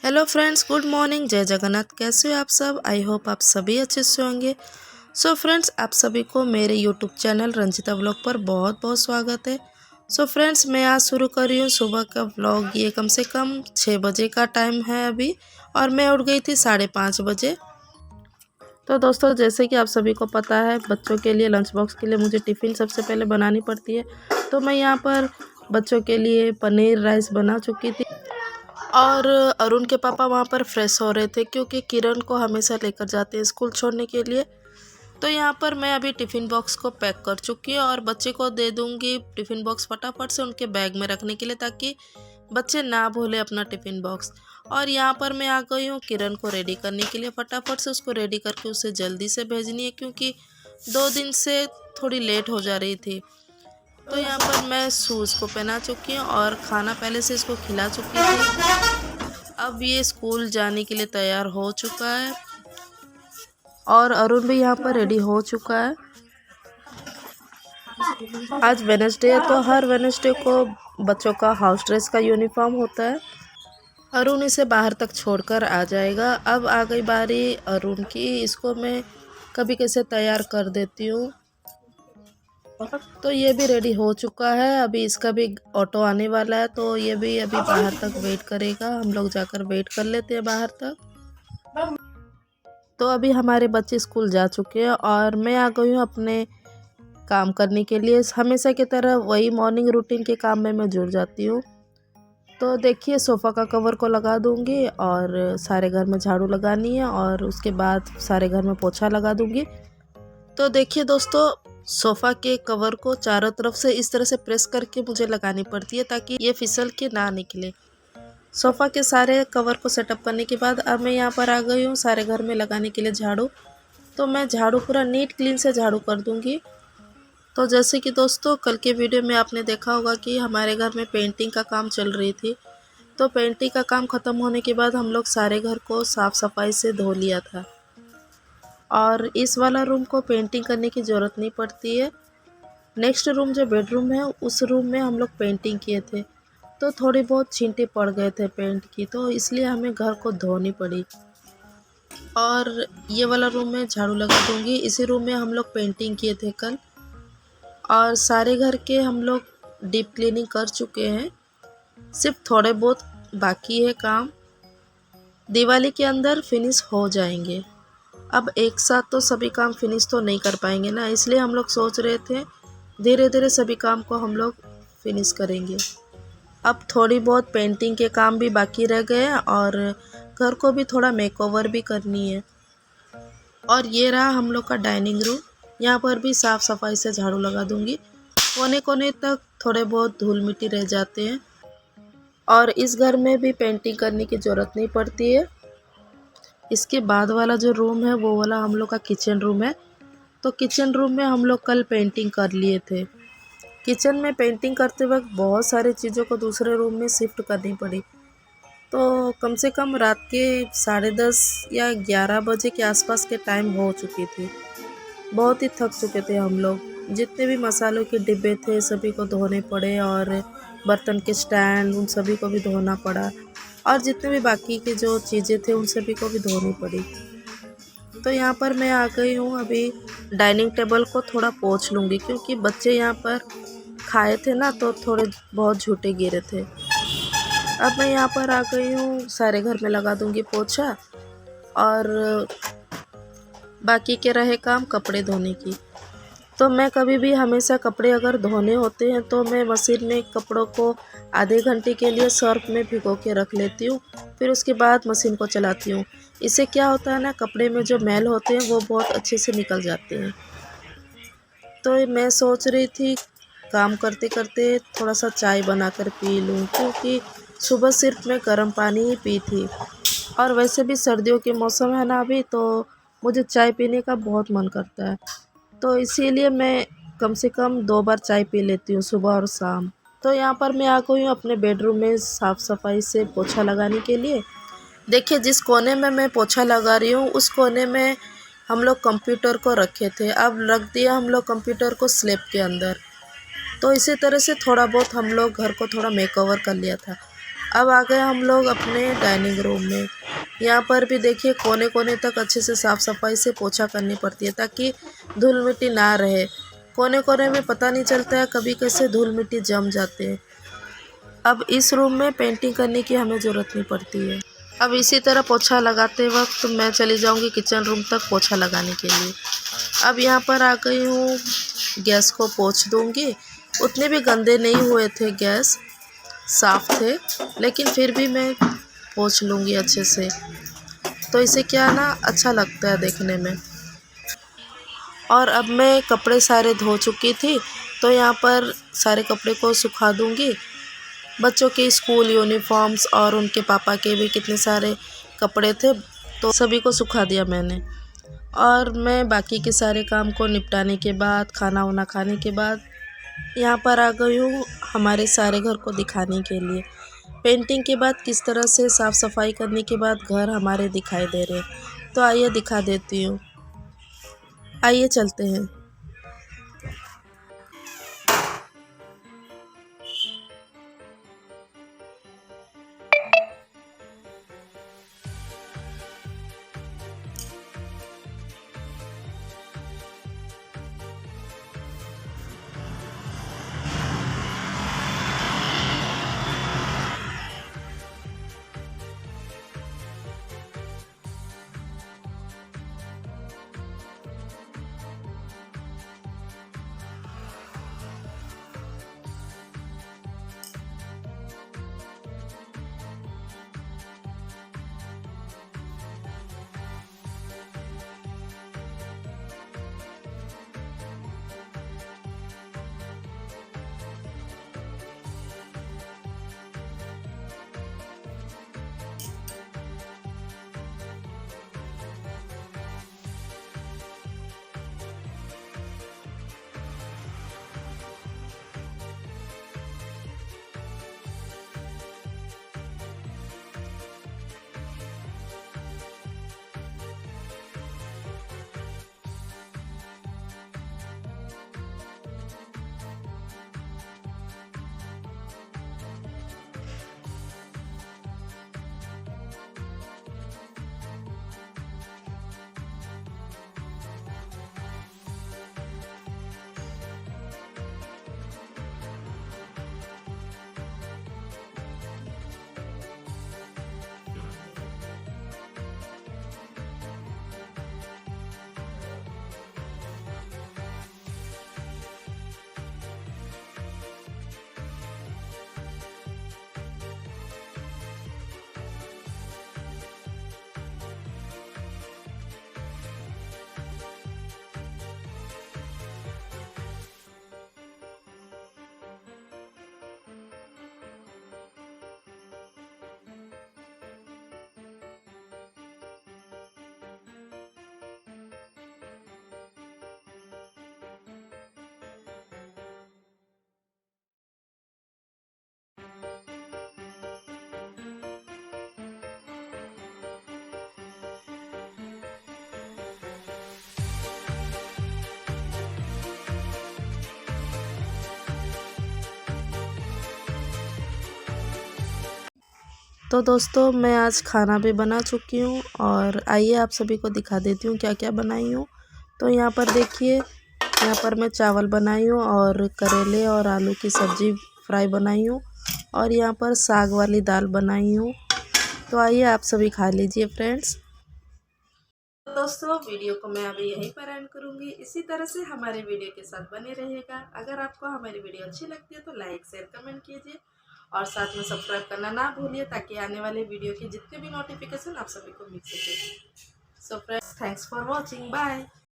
Hello friends, good morning. जय जगन्नाथ। कैसे हो आप सब? आई होप आप सभी अच्छे से होंगे। सो फ्रेंड्स, आप सभी को मेरे यूट्यूब चैनल रंजिता व्लॉग पर बहुत बहुत स्वागत है। सो फ्रेंड्स, मैं आज शुरू कर रही हूँ सुबह का व्लॉग। ये कम से कम 6 बजे का टाइम है अभी, और मैं उठ गई थी 5:30 बजे। तो दोस्तों, जैसे कि आप सभी को पता है, बच्चों के लिए लंच बॉक्स के लिए मुझे टिफ़िन सबसे पहले बनानी पड़ती है। तो मैं यहाँ पर बच्चों के लिए पनीर राइस बना चुकी थी, और अरुण के पापा वहाँ पर फ्रेश हो रहे थे क्योंकि किरण को हमेशा लेकर जाते हैं स्कूल छोड़ने के लिए। तो यहाँ पर मैं अभी टिफ़िन बॉक्स को पैक कर चुकी हूँ और बच्चे को दे दूँगी टिफ़िन बॉक्स फटाफट से उनके बैग में रखने के लिए, ताकि बच्चे ना भूले अपना टिफ़िन बॉक्स। और यहाँ पर मैं आ गई हूँ किरण को रेडी करने के लिए। फटाफट से उसको रेडी करके उसे जल्दी से भेजनी है, क्योंकि 2 दिन से थोड़ी लेट हो जा रही थी। तो यहाँ पर मैं शूज़ को पहना चुकी हूँ और खाना पहले से इसको खिला चुकी थी। अब ये स्कूल जाने के लिए तैयार हो चुका है, और अरुण भी यहाँ पर रेडी हो चुका है। आज वेडनेसडे है, तो हर वेडनेसडे को बच्चों का हाउस ड्रेस का यूनिफॉर्म होता है। अरुण इसे बाहर तक छोड़कर आ जाएगा। अब आ गई बारी अरुण की। इसको मैं कभी कैसे तैयार कर देती हूँ। तो ये भी रेडी हो चुका है। अभी इसका भी ऑटो आने वाला है, तो ये भी अभी बाहर तक वेट करेगा। हम लोग जाकर वेट कर लेते हैं बाहर तक। तो अभी हमारे बच्चे स्कूल जा चुके हैं और मैं आ गई हूँ अपने काम करने के लिए। हमेशा की तरह वही मॉर्निंग रूटीन के काम में मैं जुड़ जाती हूँ। तो देखिए, सोफ़ा का कवर को लगा दूँगी और सारे घर में झाड़ू लगानी है, और उसके बाद सारे घर में पोछा लगा दूँगी। तो देखिए दोस्तों, सोफ़ा के कवर को चारों तरफ से इस तरह से प्रेस करके मुझे लगानी पड़ती है, ताकि ये फिसल के ना निकले। सोफ़ा के सारे कवर को सेटअप करने के बाद अब मैं यहाँ पर आ गई हूँ सारे घर में लगाने के लिए झाड़ू। तो मैं झाड़ू पूरा नीट क्लीन से झाड़ू कर दूँगी। तो जैसे कि दोस्तों, कल के वीडियो में आपने देखा होगा कि हमारे घर में पेंटिंग का काम चल रही थी। तो पेंटिंग का काम ख़त्म होने के बाद हम लोग सारे घर को साफ़ सफाई से धो लिया था, और इस वाला रूम को पेंटिंग करने की ज़रूरत नहीं पड़ती है। नेक्स्ट रूम जो बेडरूम है, उस रूम में हम लोग पेंटिंग किए थे, तो थोड़ी बहुत छींटे पड़ गए थे पेंट की, तो इसलिए हमें घर को धोनी पड़ी। और ये वाला रूम में झाड़ू लगा दूंगी। इसी रूम में हम लोग पेंटिंग किए थे कल, और सारे घर के हम लोग डीप क्लीनिंग कर चुके हैं। सिर्फ थोड़े बहुत बाकी है काम, दिवाली के अंदर फिनिश हो जाएंगे। अब एक साथ तो सभी काम फिनिश तो नहीं कर पाएंगे ना, इसलिए हम लोग सोच रहे थे धीरे धीरे सभी काम को हम लोग फिनिश करेंगे। अब थोड़ी बहुत पेंटिंग के काम भी बाकी रह गए हैं, और घर को भी थोड़ा मेकओवर भी करनी है। और ये रहा हम लोग का डाइनिंग रूम। यहाँ पर भी साफ़ सफाई से झाड़ू लगा दूंगी। कोने कोने तक थोड़े बहुत धूल मिट्टी रह जाते हैं, और इस घर में भी पेंटिंग करने की ज़रूरत नहीं पड़ती है। इसके बाद वाला जो रूम है, वो वाला हम लोग का किचन रूम है। तो किचन रूम में हम लोग कल पेंटिंग कर लिए थे। किचन में पेंटिंग करते वक्त बहुत सारी चीज़ों को दूसरे रूम में शिफ्ट करनी पड़ी। तो कम से कम रात के 10:30 या 11 बजे के आसपास के टाइम हो चुकी थी। बहुत ही थक चुके थे हम लोग। जितने भी मसालों के डिब्बे थे सभी को धोने पड़े, और बर्तन के स्टैंड उन सभी को भी धोना पड़ा, और जितने भी बाकी के जो चीज़ें थे उन सभी को भी धोनी पड़ी। तो यहाँ पर मैं आ गई हूँ। अभी डाइनिंग टेबल को थोड़ा पोंछ लूँगी, क्योंकि बच्चे यहाँ पर खाए थे ना, तो थोड़े बहुत झूठे गिरे थे। अब मैं यहाँ पर आ गई हूँ, सारे घर में लगा दूँगी पोछा, और बाकी के रहे काम कपड़े धोने की। तो मैं कभी भी हमेशा कपड़े अगर धोने होते हैं तो मैं मशीन में कपड़ों को आधे घंटे के लिए सर्फ में भिगो के रख लेती हूँ, फिर उसके बाद मशीन को चलाती हूँ। इससे क्या होता है ना, कपड़े में जो मैल होते हैं वो बहुत अच्छे से निकल जाते हैं। तो मैं सोच रही थी काम करते करते थोड़ा सा चाय बनाकर पी लूँ, क्योंकि सुबह सिर्फ मैं गर्म पानी ही पी थी, और वैसे भी सर्दियों के मौसम है ना अभी, तो मुझे चाय पीने का बहुत मन करता है। तो इसीलिए मैं कम से कम 2 बार चाय पी लेती हूँ, सुबह और शाम। तो यहाँ पर मैं आ गई हूँ अपने बेडरूम में साफ़ सफाई से पोछा लगाने के लिए। देखिए, जिस कोने में मैं पोछा लगा रही हूँ उस कोने में हम लोग कंप्यूटर को रखे थे। अब रख दिया हम लोग कंप्यूटर को स्लैब के अंदर। तो इसी तरह से थोड़ा बहुत हम लोग घर को थोड़ा मेकओवर कर लिया था। अब आ गए हम लोग अपने डाइनिंग रूम में। यहाँ पर भी देखिए कोने कोने तक अच्छे से साफ़ सफाई से पोछा करनी पड़ती है ताकि धूल मिट्टी ना रहे। कोने कोने में पता नहीं चलता है कभी कैसे धूल मिट्टी जम जाते हैं। अब इस रूम में पेंटिंग करने की हमें ज़रूरत नहीं पड़ती है। अब इसी तरह पोछा लगाते वक्त मैं चली जाऊंगी किचन रूम तक पोछा लगाने के लिए। अब यहाँ पर आ गई हूँ, गैस को पोंछ दूंगी। उतने भी गंदे नहीं हुए थे, गैस साफ़ थे, लेकिन फिर भी मैं पोंछ लूँगी अच्छे से। तो इसे क्या ना अच्छा लगता है देखने में। और अब मैं कपड़े सारे धो चुकी थी, तो यहाँ पर सारे कपड़े को सुखा दूँगी। बच्चों के स्कूल यूनिफॉर्म्स और उनके पापा के भी कितने सारे कपड़े थे, तो सभी को सुखा दिया मैंने। और मैं बाकी के सारे काम को निपटाने के बाद, खाना वाना खाने के बाद यहाँ पर आ गई हूँ हमारे सारे घर को दिखाने के लिए। पेंटिंग के बाद किस तरह से साफ़ सफाई करने के बाद घर हमारे दिखाई दे रहे। तो आइए दिखा देती हूँ, आइए चलते हैं। तो दोस्तों मैं आज खाना भी बना चुकी हूँ और आइए आप सभी को दिखा देती हूँ क्या क्या बनाई हूँ। तो यहाँ पर देखिए, यहाँ पर मैं चावल बनाई हूँ और करेले और आलू की सब्ज़ी फ्राई बनाई हूँ और यहाँ पर साग वाली दाल बनाई हूँ। तो आइए आप सभी खा लीजिए फ्रेंड्स। दोस्तों वीडियो को मैं अभी यहीं पर एंड करूँगी। इसी तरह से हमारे वीडियो के साथ बने रहिएगा। अगर आपको हमारी वीडियो अच्छी लगती है तो लाइक शेयर कमेंट कीजिए और साथ में सब्सक्राइब करना ना भूलिए ताकि आने वाले वीडियो के जितने भी नोटिफिकेशन आप सभी को मिल सके। So friends, thanks for watching, bye.